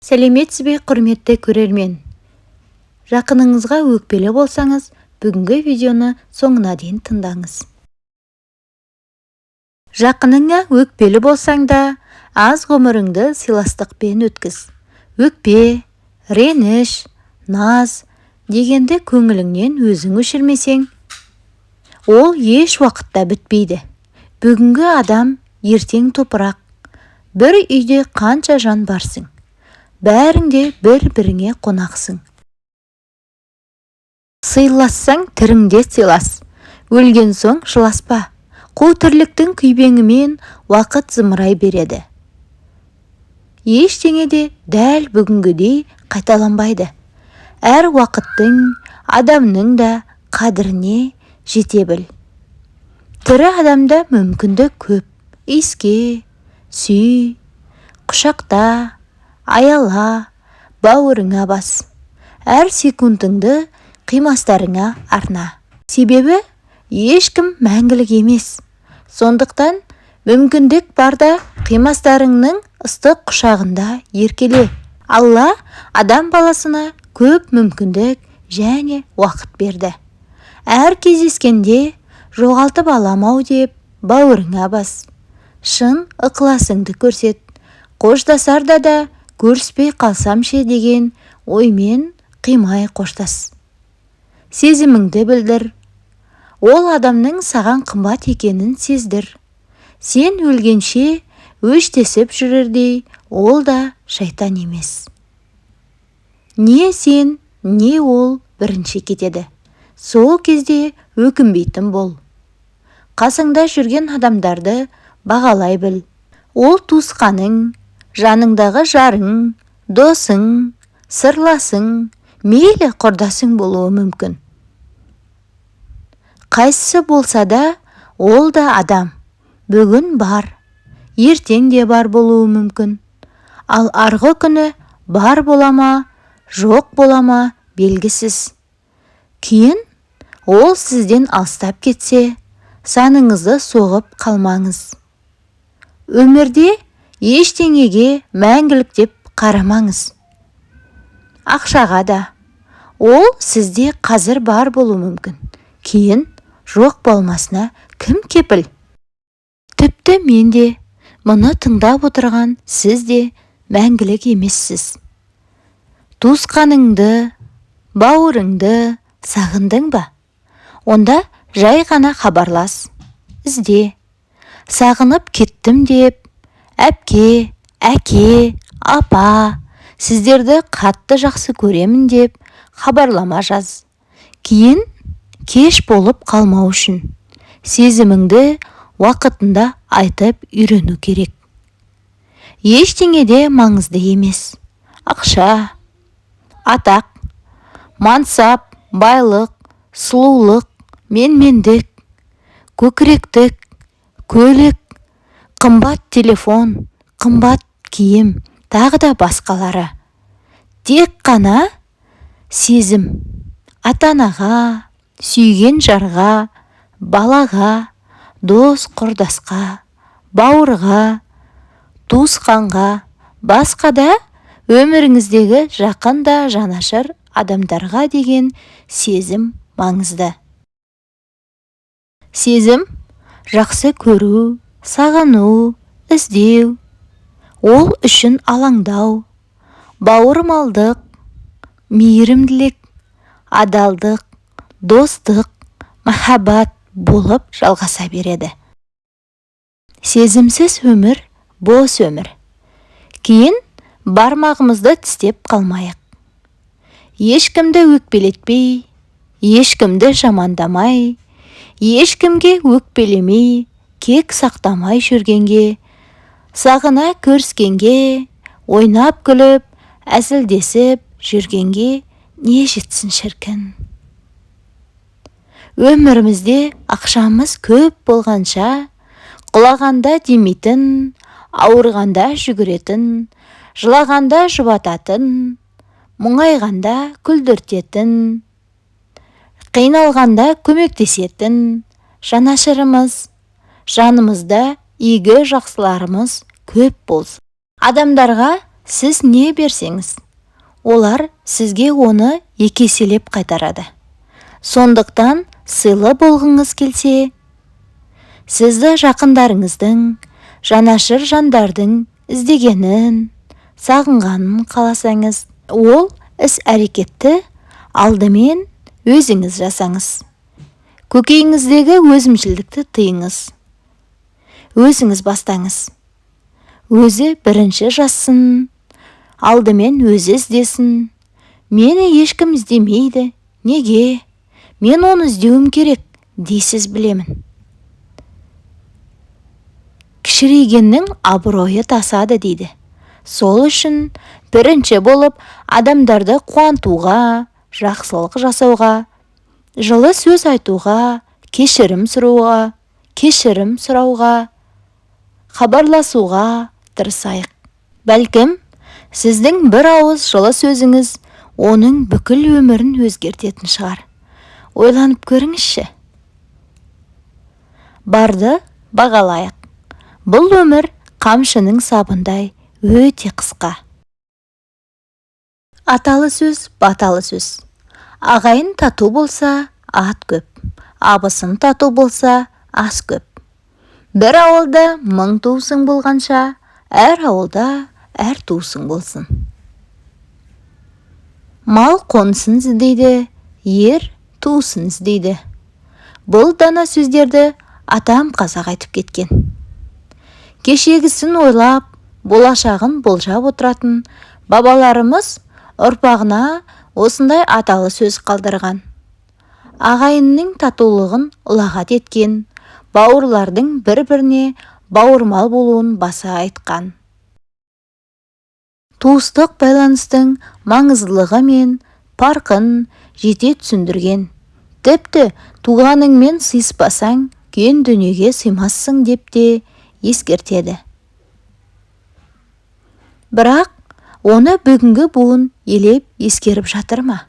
Сәлеметсіз бе, құрметті көрермен? Жақыныңызға өкпелі болсаңыз, бүгінгі видеоны соңына дейін тыңдаңыз. Жақыныңа өкпелі болсаң да, аз ғұмырыңды сыйластықпен өткіз. Өкпе, реніш, наз дегенді көңіліңнен өзің өшірмесең, ол еш уақытта бітпейді. Бүгінгі адам ертең топырақ. Бір үйде қанша жан барсың? Бәріңде бір-біріңе қонақсың. Сыйлассаң тіріңде сыйлас, өлген соң жыласпа. Қу тірліктің күйбеңімен уақыт зымырай береді. Ештеңе де дәл бүгінгідей қайталанбайды. Әр уақыттың, адамның да қадіріне жете біл. Тірі адамда мүмкіндік көп. Иіске, сүй, құшақта, аяла, бауырыңа бас. Әр секундыңды қимастарыңа арна. Себебі ешкім мәңгілік емес. Сондықтан мүмкіндік барда қимастарыңның ыстық құшағында еркеле. Алла адам баласына көп мүмкіндік және уақыт берді. Әр кездескенде жоғалтып аламау деп бауырыңа бас. Шын ықыласыңды көрсет. Қоштасарда да көріспей қалсам ше деген оймен қимай қоштас. Сезіміңді білдір. Ол адамның саған қымбат екенін сездір. Сен өлгенше өштесіп жүрердей, ол да шайтан емес. Не сен, не ол бірінші кетеді. Сол кезде өкінбейтін бол. Қасыңда жүрген адамдарды бағалай біл. Ол туысқаның, жаныңдағы жарың, досың, сырласың, мейлі құрдасың болуы мүмкін. Қайсысы болса да, ол да адам. Бүгін бар, ертең де бар болуы мүмкін. Ал арғы күні бар болама, жоқ болама белгісіз. Кейін ол сізден алыстап кетсе, саныңызды соғып қалмаңыз. Өмірде ештеңеге мәңгілік деп қарамаңыз. Ақшаға да. Ол сізде қазір бар болуы мүмкін. Кейін жоқ болмасына кім кепіл? Тіпті мен де, мұны тыңдап отырған сіз де мәңгілік емессіз. Туысқаныңды, бауырыңды сағындың ба? Онда жай ғана хабарлас, ізде. Сағынып кеттім деп, әпке, әке, апа, сіздерді қатты жақсы көремін деп хабарлама жаз. Кейін кеш болып қалмау үшін сезіміңді уақытында айтып үйрену керек. Ештеңеде маңызды емес. Ақша, атақ, мансап, байлық, сұлулық, менмендік, көкіректік, көлік, қымбат телефон, қымбат киім, тағы да басқалары. Тек қана сезім. Ата-анаға, сүйген жарға, балаға, дос құрдасқа, бауырға, туысқанға, басқа да өміріңіздегі жақын да жанашыр адамдарға деген сезім маңызды. Сезім жақсы көру, сағыну, іздеу, ол үшін алаңдау, бауырмалдық, мейірімділік, адалдық, достық, махаббат болып жалғаса береді. Сезімсіз өмір бос өмір. Кейін бармағымызды тістеп қалмайық. Ешкімді өкпелетпей, ешкімді жамандамай, ешкімге өкпелемей, кек сақтамай жүргенге, сағына көріскенге, ойнап күліп, әзілдесіп жүргенге не жетсін шіркін. Өмірімізде ақшамыз көп болғанша, құлағанда демейтін, ауырғанда жүгіретін, жылағанда жұбататын, мұңайғанда күлдіртетін, қиналғанда көмектесетін жанашырымыз, жанымызда игі жақсыларымыз көп болсын. Адамдарға Сіз не берсеңіз, олар сізге оны екеселеп қайтарады. Сондықтан сыйлы болғыңыз келсе, сізді жақындарыңыздың, жанашыр жандардың іздегенін, сағынғанын қаласаңыз, ол іс-әрекетті алдымен өзіңіз жасаңыз. Көкейіңіздегі өзімшілдікті тыйыңыз. Өзіңіз бастаңыз. Өзі бірінші жазсын, алдымен өзі іздесін. Мені ешкім іздемейді. Неге? Мен оны іздеуім керек, дейсіз білемін. Кішірейгеннің абыройы тасады дейді. Сол үшін бірінші болып адамдарды қуантуға, жақсылық жасауға, жылы сөз айтуға, кешірім сұрауға, хабарласуға тырысайық. Бәлкім, сіздің бір ауыз жылы сөзіңіз оның бүкіл өмірін өзгертетін шығар. Ойланып көріңізші. Барды бағалайық. Бұл өмір қамшының сабындай өте қысқа. Аталы сөз, баталы сөз. Ағайын тату болса, ат көп. Абысын тату болса, ас көп. Бір ауылда 1000 туысың болғанша, әр ауылда әр туысың болсын. Мал қонысын іздейді, ер туысын іздейді. Бұл дана сөздерді атам қазақ айтып кеткен. Кешегісін ойлап, болашағын болжап отыратын бабаларымыз ұрпағына осындай аталы сөз қалдырған. Ағайынның татулығын ұлағат еткен, бауырлардың бір-біріне бауырмал болуын баса айтқан. Туыстық байланыстың маңыздылығы мен парқын жете түсіндірген. Тіпті туғаныңмен сыйыспасаң, кең дүниеге сыймассың деп те ескертеді. Бірақ оны бүгінгі буын елеп ескеріп жатыр ма?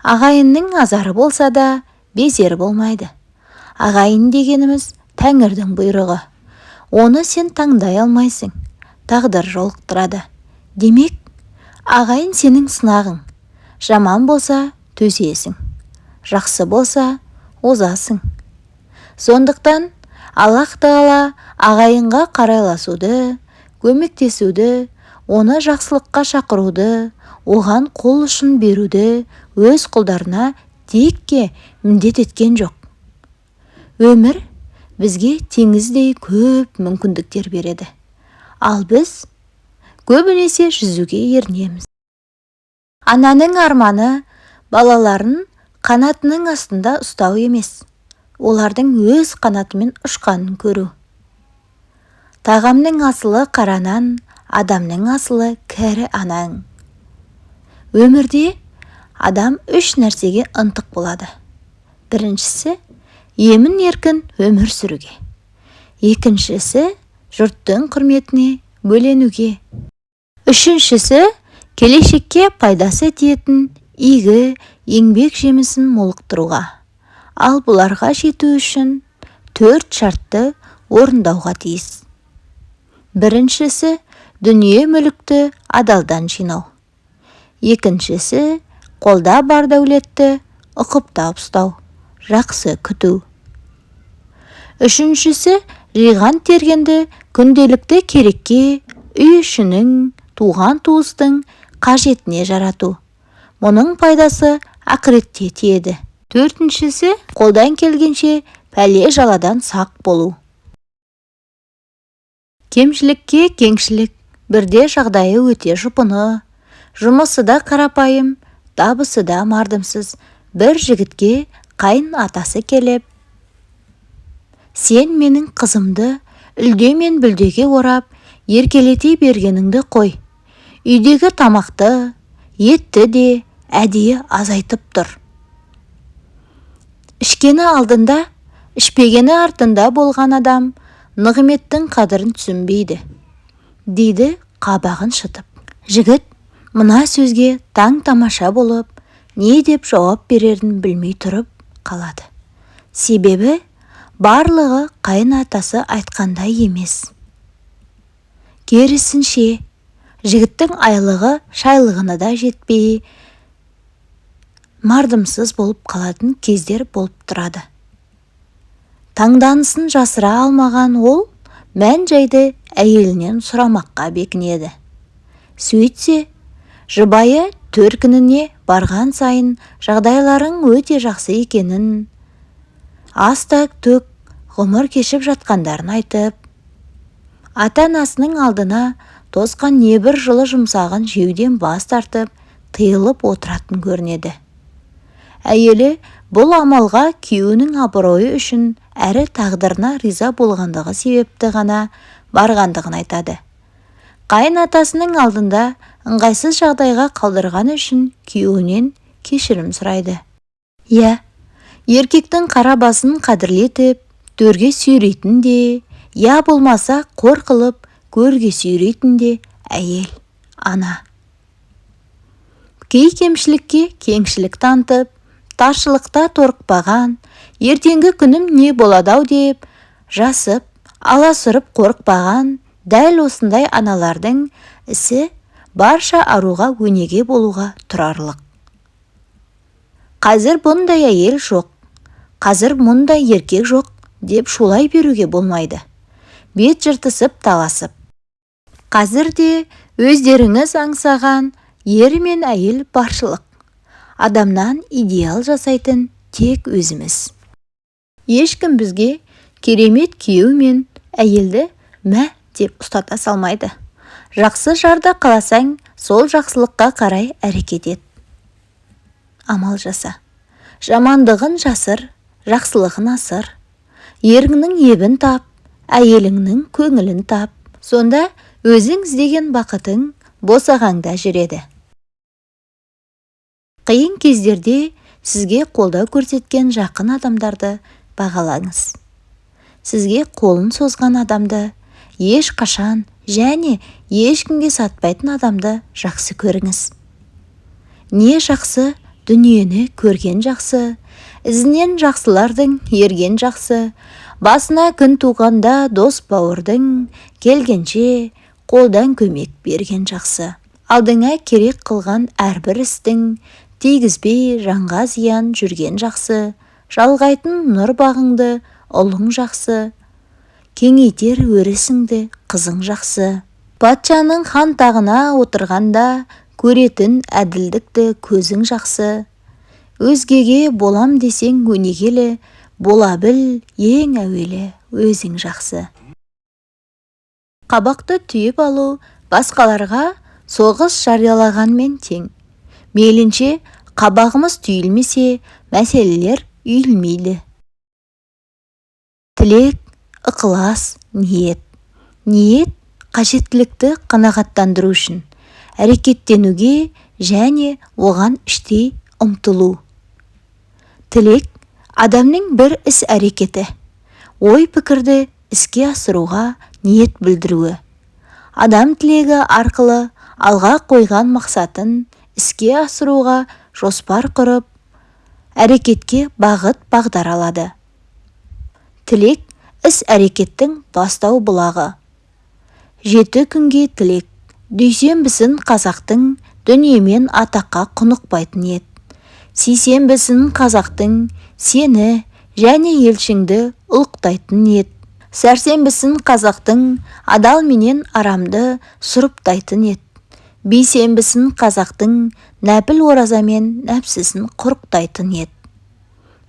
Ағайынның азары болса да безері болмайды. Ағайын дегеніміз Тәңірдің бұйрығы. Оны сен таңдай алмайсың, тағдыр жолықтырады. Демек, ағайын сенің сынағың. Жаман болса төзесің, жақсы болса озасың. Сондықтан Аллах Тағала ағайынға қарайласуды, көмектесуді, оны жақсылыққа шақыруды, оған қол ұшын беруді өз құлдарына текке міндет еткен жоқ. Өмір бізге теңіздей көп мүмкіндіктер береді. Ал біз көбінесе жүзуге ерінеміз. Ананың арманы балаларын қанатының астында ұстау емес, олардың өз қанатымен ұшқанын көру. Тағамның асылы қаранан, адамның асылы кәрі анаң. Өмірде адам 3 нәрсеге ынтық болады. Біріншісі, емін-еркін өмір сүруге. Екіншісі, жұрттың құрметіне бөленуге. Үшіншісі, келешекке пайдасы тиетін игі еңбек жемісін молықтыруға. Ал бұларға жету үшін 4 шартты орындауға тиіс. Біріншісі, дүние мүлікті адалдан жинау. Екіншісі, қолда бар дәулетті ұқыптап ұстау, жақсы күту. Үшіншісі, жиған тергенді күнделікті керекке, үй ішінің, туған туыстың қажетіне жарату. Мұның пайдасы ақыретте тиеді. Төртіншісі, қолдан келгенше пәле жаладан сақ болу. Кемшілікке кеңшілік, бірде жағдайы өте жұпыны, жұмысы да қарапайым, табысы да мардымсыз бір жігітке қайын атасы келіп, сен менің қызымды үлде мен бүлдеге орап, еркелете бергеніңді қой. Үйдегі тамақты, етті де әдейі азайтып тұр. Ішкені алдында, ішпегені артында болған адам нығметтің қадірін түсінбейді, дейді қабағын шытып. Жігіт мына сөзге таң тамаша болып, не деп жауап берерін білмей тұрып қалады. Себебі барлығы қайын атасы айтқандай емес. Керісінше, Жігіттің айлығы шайлығына да жетпей, мардымсыз болып қалатын кездер болып тұрады. Таңданысын жасыра алмаған ол мән-жайды әйелінен сұрамаққа бекінеді. Сөйтсе, жұбайы төркініне барған сайын жағдайларың өте жақсы екенін, астак-төк ғұмыр кешіп жатқандарын айтып, ата-анасының алдына тосқан небір жылы жұмсағын жеуден бас тартып, тыйылып отыратын көрінеді. Әйелі бұл амалға күйеуінің абыройы үшін әрі тағдырына риза болғандығы себепті ғана барғандығын айтады. Қайын атасының алдында ыңғайсыз жағдайға қалдырған үшін күйеуінен кешірім сұрайды. Еркектің қара басын қадірлетіп, төрге сүйрейтін де, болмаса қор қылып, көрге сүйрейтін де әйел, ана. Кей кемшілікке кеңшілік танытып, таршылықта торықпаған, ертеңгі күнім не болады-ау деп, жасып, аласұрып қорықпаған, дәл осындай аналардың ісі барша аруға өнеге болуға тұрарлық. Қазір бұндай әйел жоқ, қазір мұндай еркек жоқ деп шулай беруге болмайды. Бет жыртысып таласып. Қазір де өздеріңіз аңсаған ер мен әйел баршылық. Адамнан идеал жасайтын тек өзіміз. Ешкім бізге керемет күйеу мен әйелді мә деп ұстата салмайды. Жақсы жарда қаласаң, сол жақсылыққа қарай әрекет ет. Амал жаса. Жамандығын жасыр, жақсылығын асыр. Еріңнің ебін тап, әйеліңнің көңілін тап. Сонда өзің іздеген бақытың босағаңда жүреді. Қиын кездерде сізге қолдау көрсеткен жақын адамдарды бағалаңыз. Сізге қолын созған адамды еш қашан және ешкімге сатпайтын адамды жақсы көріңіз. Не жақсы, дүниені көрген жақсы, ізінен жақсылардың ерген жақсы, басына күн туғанда дос бауырдың, келгенше қолдан көмек берген жақсы. Алдыңа керек қылған әрбір істің, тигізбей жанға зиян жүрген жақсы, жалғайтын нұр бағыңды ұлың жақсы, кеңейтер өрісіңді қызың жақсы. Патшаның хан тағына отырғанда көретін әділдікті көзің жақсы. Өзгеге болам десең өнегелі, бола біл ең әуелі өзің жақсы. Қабақты түйіп алу басқаларға соғыс жариялағанмен тең. Мейлінше қабағымыз түйілмесе, мәселелер үйілмейді. Тілек, ықылас, ниет. Ниет қажеттілікті қанағаттандыру үшін әрекеттенуге және оған іштей ұмтылу. Тілек адамның бір іс әрекеті, ой пікірді іске асыруға ниет білдіруі. Адам тілегі арқылы алға қойған мақсатын іске асыруға жоспар құрып, әрекетке бағыт бағдар алады. Тілек іс әрекеттің бастау бұлағы. 7 күнге тілек, дүйсенбісін қазақтың дүниемен атаққа құнықпайтын ет. Сейсенбісін қазақтың сені және елшіңді ұлықтайтын ет. Сәрсенбісін қазақтың адал менен арамды сұрыптайтын ет. Бейсенбісін қазақтың нәпіл оразамен нәпсісін құрықтайтын ет.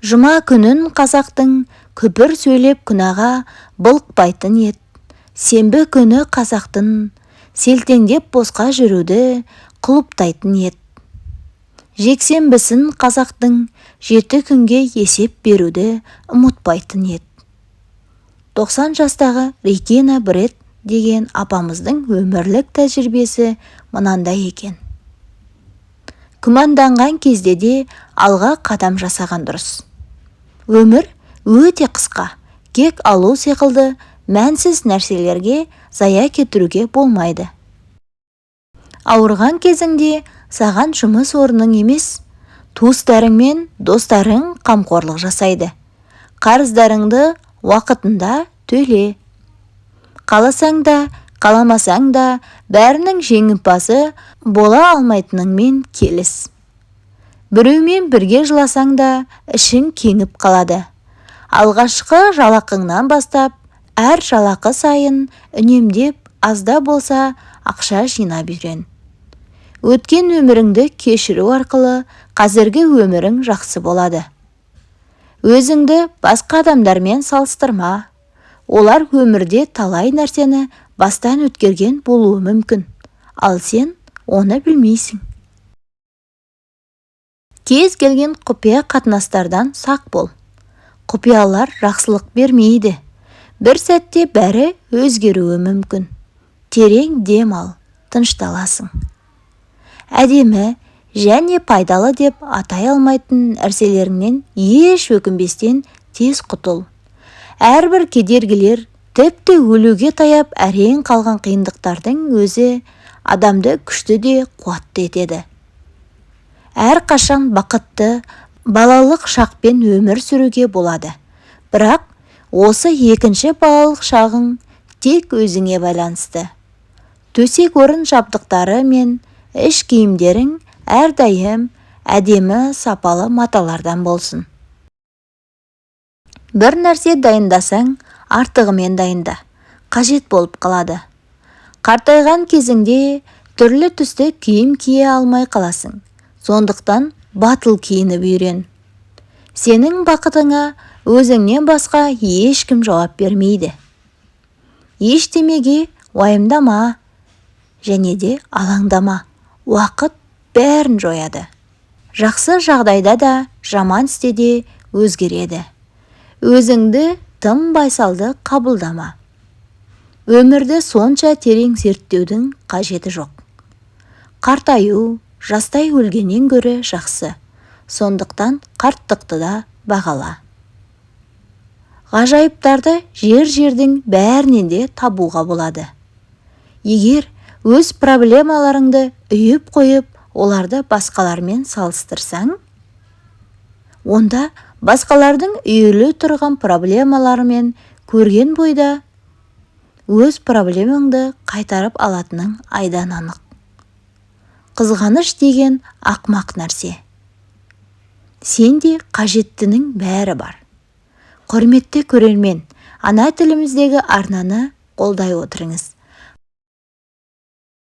Жұма күнін қазақтың күпір сөйлеп күнәға былықпайтын ет. Сенбі күні қазақтың селтеңдеп босқа жүруді құлыптайтын ет. Жексенбісін қазақтың 7 күнге есеп беруді ұмытпайтын ет. 90 жастағы Регина Брет деген апамыздың өмірлік тәжірибесі мынандай екен. Күмәнданған кезде де алға қадам жасаған дұрыс. Өмір өте қысқа, кек алу секілді мәнсіз нәрселерге зая кетіруге болмайды. Ауырған кезіңде саған жұмыс орның емес, туыстарың мен достарың қамқорлық жасайды. Қарыздарыңды уақытында төле. Қаласаң да, Қаламасаң да бәрінің жеңімпазы бола алмайтыныңмен келіс. Біреумен бірге жыласаң да ішің кеңіп қалады. Алғашқы жалақыңнан бастап, әр жалақы сайын үнемдеп азда болса ақша жинап үйрен. Өткен өміріңді кешіру арқылы қазіргі өмірің жақсы болады. Өзіңді басқа адамдармен салыстырма. Олар өмірде талай нәрсені бастан өткерген болуы мүмкін, ал сен оны білмейсің. Кез келген құпия қатынастардан сақ бол. Құпиялар жақсылық бермейді. Бір сәтте бәрі өзгеруі мүмкін. Терең дем ал, тынышталасың. Әдемі және пайдалы деп атай алмайтын нәрселеріңнен еш өкінбестен тез құтыл. Әрбір кедергілер, тіпті өлуге таяп әрең қалған қиындықтардың өзі адамды күшті де қуатты етеді. Әрқашан бақытты, балалық шақпен өмір сүруге болады. Бірақ осы екінші балалық шағың тек өзіңе байланысты. Төсек орын жабдықтары мен іш киімдерің әрдайым әдемі сапалы маталардан болсын. Бір нәрсе дайындасаң, артығымен дайында. Қажет болып қалады. Қартайған кезіңде түрлі түсті киім кие алмай қаласың. Сондықтан батыл киініп үйрен. Сенің бақытыңа өзіңнен басқа ешкім жауап бермейді. Ештемеге уайымдама және де алаңдама. Уақыт бәрін жояды. Жақсы жағдайда да, жаман істе де өзгереді. Өзіңді тым байсалды қабылдама. Өмірді сонша терең зерттеудің қажеті жоқ. Қартаю, жастай өлгеннен гөрі жақсы. Сондықтан қарттықты да бағала. Ғажайыптарды жер-жердің бәрінен де табуға болады. Егер өз проблемаларыңды үйіп қойып, оларды басқалармен салыстырсаң, онда басқалардың үйілі тұрған проблемаларымен көрген бойда өз проблемаңды қайтарып алатының айдан анық. Қызғаныш деген ақмақ нәрсе. Сенде қажеттінің бәрі бар. Құрметті көрермен, ана тіліміздегі арнаны қолдай отырыңыз.